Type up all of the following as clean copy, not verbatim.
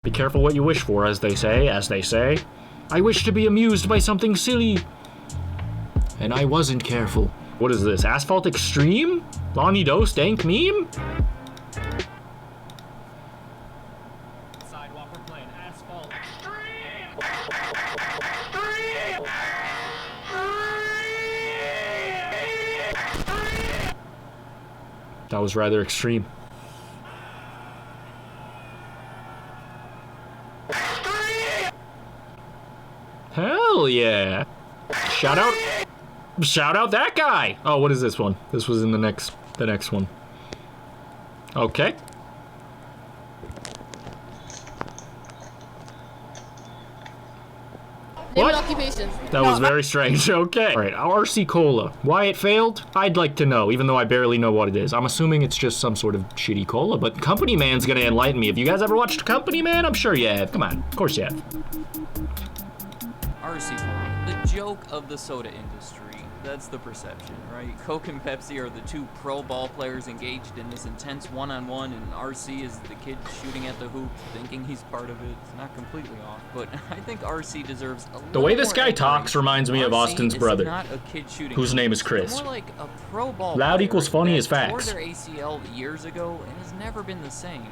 Be careful what you wish for, as they say. I wish to be amused by something silly. And I wasn't careful. What is this? Asphalt Extreme? Lonniedos dank meme? Sidewalk, we're playing Asphalt That was rather extreme. Hell yeah. Shout out that guy. Oh, what is this one? This was in the next one. Okay. Name What? an occupation. That was very strange. Okay. All right, RC Cola. Why it failed? I'd like to know, even though I barely know what it is. I'm assuming it's just some sort of shitty cola, but Company Man's gonna enlighten me. Have you guys ever watched Company Man? I'm sure you have. Come on, of course you have. RC Cola, the joke of the soda industry. That's the perception, right? Coke and Pepsi are the two pro ball players engaged in this intense one-on-one, and RC is the kid shooting at the hoop, thinking he's part of it. It's not completely off, but I think RC deserves a little The way this more guy admiration. talks reminds me of RC Austin's is brother, not a kid shooting whose name is hoops. Chris. They're more like a pro ball Loud player equals funny that as facts. tore their ACL years ago and has never been the same.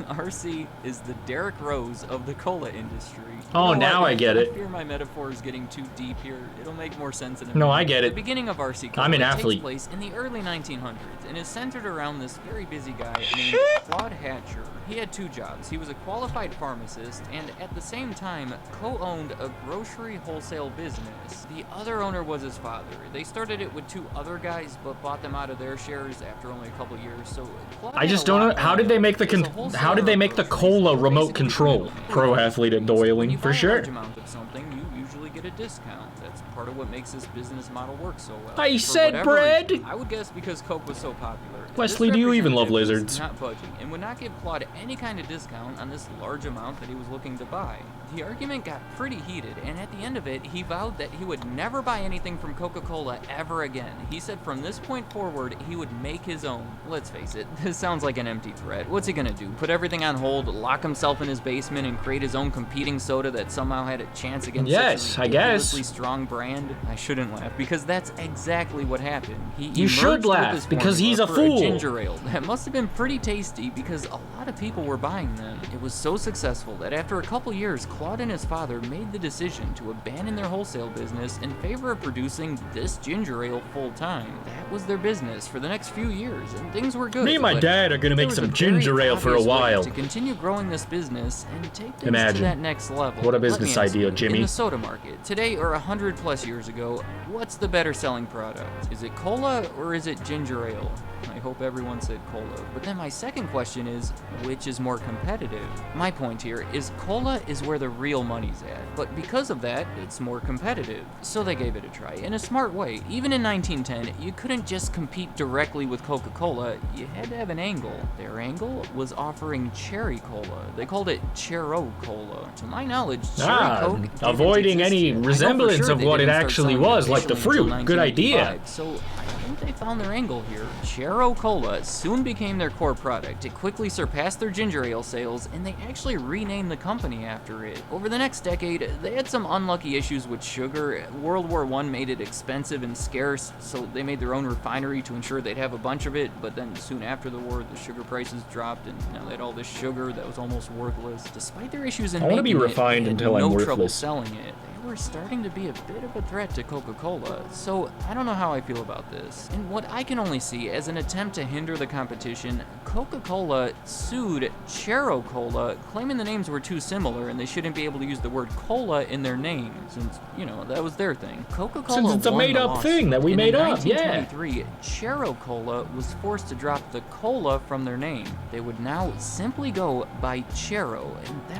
RC is the Derrick Rose of the cola industry. Oh, You know now what? I get it. I fear my metaphor is getting too deep here. It'll make more sense in a No, minute. I get it. The beginning of RC Cola I'm an takes athlete. place in the early 1900s and is centered around this very busy guy named Claude Hatcher. He had two jobs. He was a qualified pharmacist and at the same time co-owned a grocery wholesale business. The other owner was his father. They started it with two other guys but bought them out of their shares after only a couple years. So Claude I had just a lot don't know, how did they make the as a wholesaler how did they of make the groceries, cola you remote basically control? middleman. Pro athlete at When Doiling, you for buy sure. a large amount of something, you usually get a discount. That's part of what makes this business model work so well. I For said whatever bread. reason, I would guess because Coke was so popular. Wesley, This do you even love representative lizards? was not budging and would not give Claude any kind of discount on this large amount that he was looking to buy. The argument got pretty heated, and at the end of it, he vowed that he would never buy anything from Coca-Cola ever again. He said from this point forward, he would make his own. Let's face it, this sounds like an empty threat. What's he gonna do? Put everything on hold, lock himself in his basement, and create his own competing soda that somehow had a chance against Yes, such a I guess. ridiculously strong brand? I shouldn't laugh, because that's exactly what happened. He You should emerged with laugh, this because he's a formula for fool. ginger ale that must have been pretty tasty because a lot of people were buying them. It was so successful that after a couple years, Claude and his father made the decision to abandon their wholesale business in favor of producing this ginger ale full time. That was their business for the next few years, and things were good. Me and my but dad are gonna there make was some a ginger very ale for a obvious way while. to continue growing this business and take things Imagine. to that next level. What a Let me business ask idea, you, Jimmy. In the soda market, today or 100 plus years ago, what's the better selling product? Is it cola or is it ginger ale? I hope everyone said cola. But then my second question is, which is more competitive? My point here is cola is where the real money's at, but because of that, it's more competitive. So they gave it a try, in a smart way. Even in 1910, you couldn't just compete directly with Coca-Cola, you had to have an angle. Their angle was offering cherry cola. They called it Chero Cola. To my knowledge, cherry Coke didn't avoiding exist any yet. I know for resemblance sure of they what it didn't start actually selling it was, like the officially until fruit. Good idea. 1985. So I think they found their angle here. Chero Cola soon became their core product. It quickly surpassed their ginger ale sales, and they actually renamed the company after it. Over the next decade, they had some unlucky issues with sugar. World War I made it expensive and scarce, so they made their own refinery to ensure they'd have a bunch of it, but then soon after the war, the sugar prices dropped, and now they had all this sugar that was almost worthless. Despite their issues in I wanna be making it, refined they had until I'm no trouble worthless. selling it. They were starting to be a bit of a threat to Coca-Cola, so I don't know how I feel about this. And what I can only see as an attempt to hinder the competition, Coca-Cola sued Chero Cola, claiming the names were too similar and they shouldn't be able to use the word cola in their name, since, you know, that was their thing. Coca-Cola Since it's a won the made-up lawsuit, thing that we and made in up, yeah. 1923, Chero Cola was forced to drop the cola from their name. They would now simply go by Chero,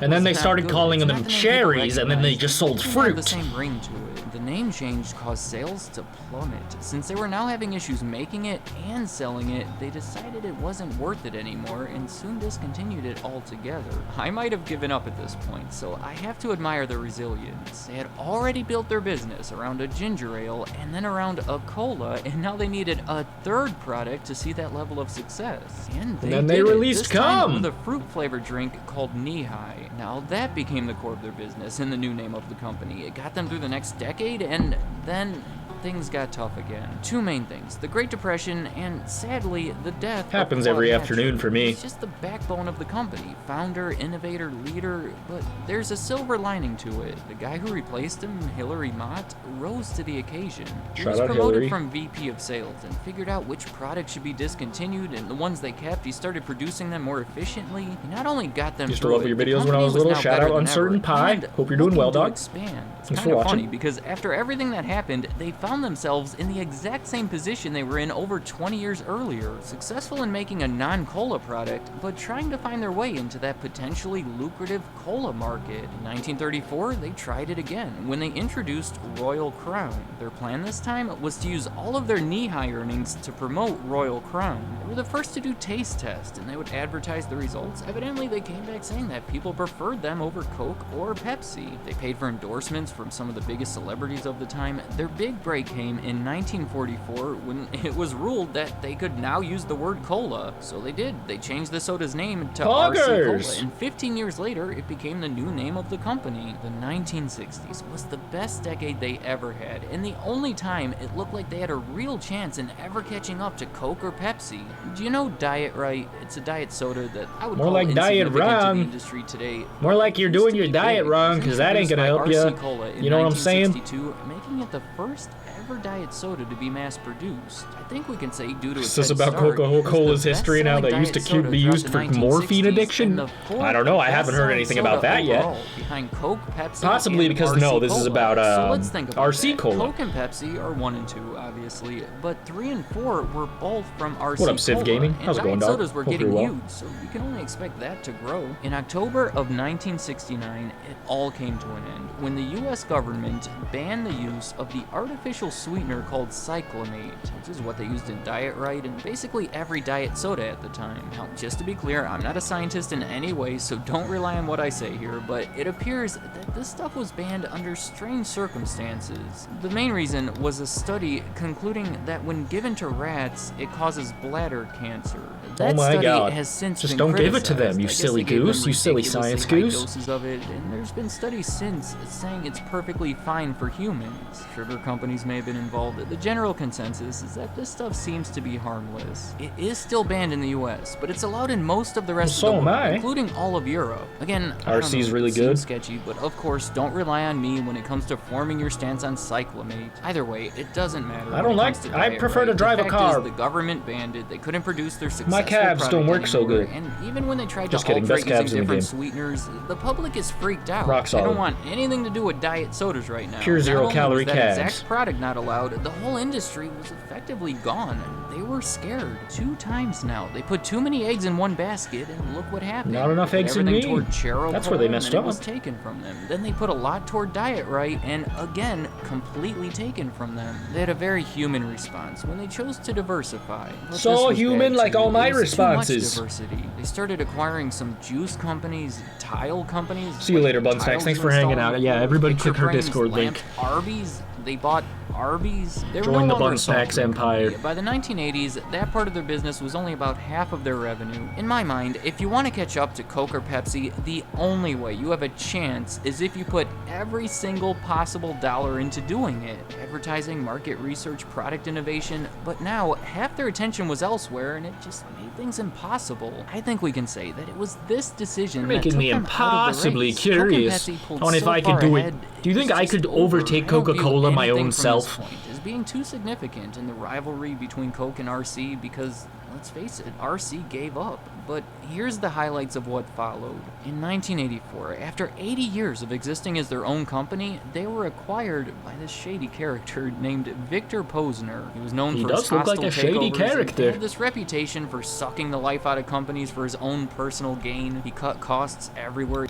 And then was they not started good. calling It's them not the name people cherries, and then they recognize. just sold Looking fruit. have the fruit. same ring to it. The name change caused sales to plummet. Since they were now having issues making it and selling it, they decided it wasn't worth it anymore and soon discontinued it altogether. I might have given up at this point, so I have to admire their resilience. They had already built their business around a ginger ale and then around a cola, and now they needed a third product to see that level of success. And then they did it, released this time Cum. with a fruit-flavored drink called Knee-High. Now that became the core of their business and the new name of the company. It got them through the next decade, and then things got tough again. Two main things: the Great Depression and, sadly, the death Happens of every Claude afternoon Hatcher. for me. He's just the backbone of the company, founder, innovator, leader, but there's a silver lining to it. The guy who replaced him, Hilary Mott, rose to the occasion. He Shout was out promoted Hillary. from VP of sales and figured out which products should be discontinued, and the ones they kept, he started producing them more efficiently. He not only got them Used to through love it, your the videos when I company was little. now Shout better out than Uncertain ever, Pie. and Hope you're doing well, looking to dog. expand. It's Thanks kind for of funny watching. because after everything that happened, they found themselves in the exact same position they were in over 20 years earlier, successful in making a non-cola product, but trying to find their way into that potentially lucrative cola market. In 1934, they tried it again when they introduced Royal Crown. Their plan this time was to use all of their knee-high earnings to promote Royal Crown. They were the first to do taste tests, and they would advertise the results. Evidently, they came back saying that people preferred them over Coke or Pepsi. They paid for endorsements from some of the biggest celebrities of the time. Their big break came in 1944 when it was ruled that they could now use the word cola. So they did. They changed the soda's name to RC Cola, Poggers! and 15 years later, it became the new name of the company. The 1960s was the best decade they ever had, and the only time it looked like they had a real chance in ever catching up to Coke or Pepsi. Do you know Diet Right? It's a diet soda that I would More call like Diet insignificant to Wrong. the industry today. More like you're Used doing to your be diet big. wrong, It was 'cause that ain't gonna introduced help by ya. RC Cola in You know what I'm saying? 1962, making it the first ever diet soda to be mass produced. I think we can say due to its Is this head about start, it was Coca-Cola's the history now best-selling that used to diet soda be throughout used the for 1960s morphine and addiction? the fourth I don't know, I haven't heard best-selling anything about soda that yet. overall, behind Coke, Pepsi, Possibly and because, RC no, this is Cola. about, So let's think about RC that. Cola. Coke and Pepsi are 1 and 2, obviously, but 3 and 4 were both from RC What up, Civ Cola, Gaming? and How's it going, diet dog? sodas were Hope getting you're well. huge, so you can only expect that to grow. In October of 1969, it all came to an end when the U.S. government banned the use of the artificial sweetener called cyclamate, which is what they used in Diet Right and basically every diet soda at the time. Now, just to be clear, I'm not a scientist in any way, so don't rely on what I say here, but it appears that this stuff was banned under strange circumstances. The main reason was a study concluding that when given to rats, it causes bladder cancer. That my study God. has since Just been don't give it to them, criticized. you I guess silly they gave them goose, you silly ridiculously science high goose. doses of it, and there's been studies since saying it's perfectly fine for humans. Sugar companies may have been involved. The general consensus is that this stuff seems to be harmless. It is still banned in the US, but it's allowed in most of the rest Well, of so the am world, I. including all of Europe. Again, I don't RC is know, really it seems good. sketchy, but of course, don't rely on me when it comes to forming your stance on cyclamate. Either way, it doesn't matter. I when don't it comes like- to I Diet prefer to Right. drive a The fact car. is the government banned it. They couldn't produce their successful My calves don't product work so anymore, good. and even when they tried Just to kidding, alter best it using calves in the different game. sweeteners, the public is freaked out. Rock They solid. don't want anything to do with diet sodas right now. Pure Not zero only calorie was that calves. exact product not allowed, the whole industry was effectively gone. They were scared 2 times now. They put too many eggs in one basket, and look what happened. Not enough They put eggs in everything me. toward Chero That's where they Cola, messed and then up. it was taken from them. Then they put a lot toward Diet Right, and again, completely taken from them. They had a very human response when they chose to diversify. But So this was human bad, like too. all my It was too much responses. diversity. They started acquiring some juice companies, tile companies. See you like later, Bun Snacks. tiles Thanks you for hanging install out. Yeah, everybody picture click her frames, Discord link. lamps, Arby's. They bought Arby's. They were Join no the longer Bun a soft Snacks drink empire. company. By the 1980s, that part of their business was only about half of their revenue. In my mind, if you want to catch up to Coke or Pepsi, the only way you have a chance is if you put every single possible dollar into doing it. Advertising, market research, product innovation. But now, half their attention was elsewhere, and it just made things impossible. I think we can say that it was this decision You're that making took me them out of the impossibly race. Coke and curious Pepsi pulled on if so I could far do it. ahead, Do you think it's I just could over. overtake I don't view Coca-Cola my anything own from self? this point as being too significant in the rivalry between Coke and RC because let's face it, RC gave up. But here's the highlights of what followed. In 1984, after 80 years of existing as their own company, they were acquired by this shady character named Victor Posner. He was known for his hostile takeovers. He had this reputation for sucking the life out of companies for his own personal gain. He cut costs everywhere.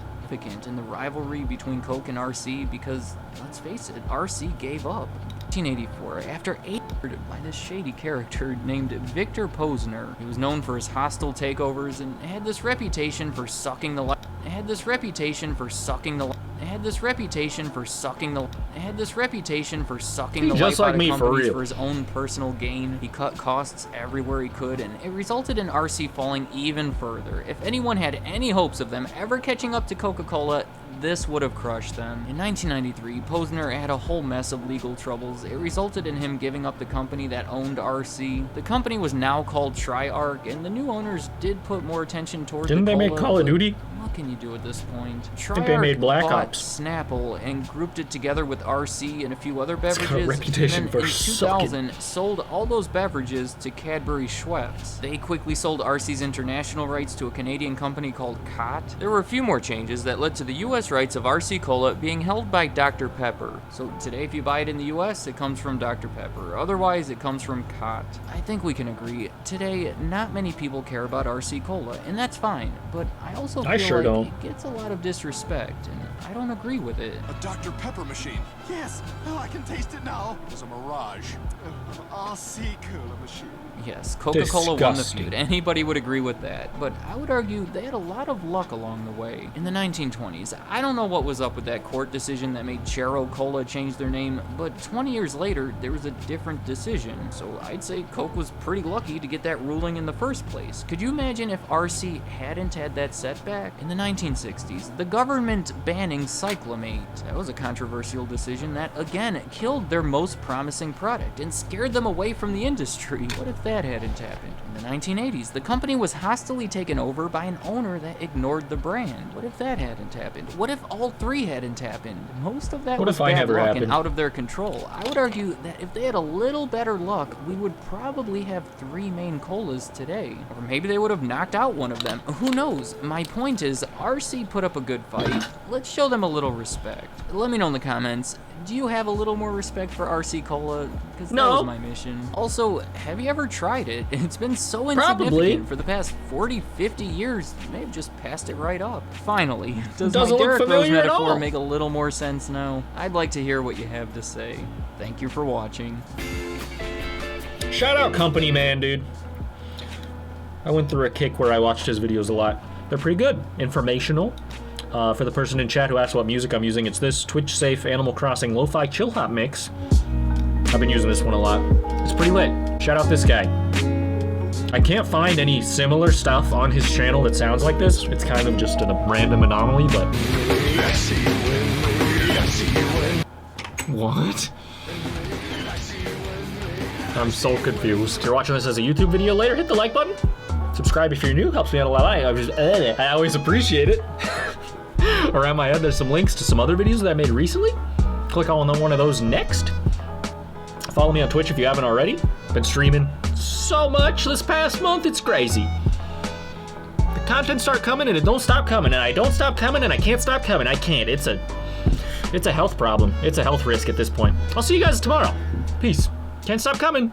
In the rivalry between Coke and RC because, let's face it, RC gave up. 1984, after 8 by this shady character named Victor Posner. He was known for his hostile takeovers and had this reputation for sucking the life. Had this reputation for sucking the life. Had this reputation for sucking the. Had this reputation for sucking the life out of companies for his own personal gain. He cut costs everywhere he could, and it resulted in RC falling even further. If anyone had any hopes of them ever catching up to Coca-Cola, this would have crushed them. In 1993, Posner had a whole mess of legal troubles. It resulted in him giving up the company that owned RC. The company was now called Tri-Arc, and the new owners did put more attention towards Didn't they make Call of Duty? What can you do at this point? I think they made Black Ops. Snapple and grouped it together with RC and a few other beverages. It's got a reputation and for in 2000, sucking. sold all those beverages to Cadbury Schweppes. They quickly sold RC's international rights to a Canadian company called Cott. There were a few more changes that led to the US rights of RC Cola being held by Dr. Pepper. So today if you buy it in the US, it comes from Dr. Pepper. Otherwise, it comes from Cott. I think we can agree, today not many people care about RC Cola, and that's fine, but I also feel like it gets a lot of disrespect, and I don't agree with it. A Dr. Pepper machine. Yes, I can taste it now. It was a mirage. RC Cola machine. Yes, Coca-Cola won the feud. Anybody would agree with that. But I would argue they had a lot of luck along the way. In the 1920s, I don't know what was up with that court decision that made Chero Cola change their name, but 20 years later, there was a different decision. So I'd say Coke was pretty lucky to get that ruling in the first place. Could you imagine if RC hadn't had that setback? In the 1960s, the government banning cyclamate. That was a controversial decision that, again, killed their most promising product and scared them away from the industry. What if that hadn't happened? In the 1980s, the company was hostilely taken over by an owner that ignored the brand. What if that hadn't happened? What if all three hadn't happened? Most of that was bad luck and out of their control. I would argue that if they had a little better luck, we would probably have 3 main colas today. Or maybe they would have knocked out one of them. Who knows? My point is, RC put up a good fight. Let's show them a little respect. Let me know in the comments, do you have a little more respect for RC Cola? Because that was my mission. Also, have you ever tried it? It's been so insignificant for the past 40, 50 years, you may have just passed it right up. Finally, does my Derrick Rose metaphor make a little more sense now? I'd like to hear what you have to say. Thank you for watching. Shout out Company Man, dude. I went through a kick where I watched his videos a lot. They're pretty good. Informational. For the person in chat who asked what music I'm using, it's this Twitch Safe Animal Crossing Lo-Fi Chill Hop Mix. I've been using this one a lot. It's pretty lit. Shout out this guy. I can't find any similar stuff on his channel that sounds like this. It's kind of just a random anomaly, but... What? I'm so confused. If you're watching this as a YouTube video later, hit the like button. Subscribe if you're new, helps me out a lot. I always appreciate it. Around my head, there's some links to some other videos that I made recently. Click on one of those next. Follow me on Twitch if you haven't already. Been streaming so much this past month, it's crazy. The content start coming and it don't stop coming, and I don't stop coming and I can't stop coming. I can't. It's a health problem. It's a health risk at this point. I'll see you guys tomorrow. Peace. Can't stop coming.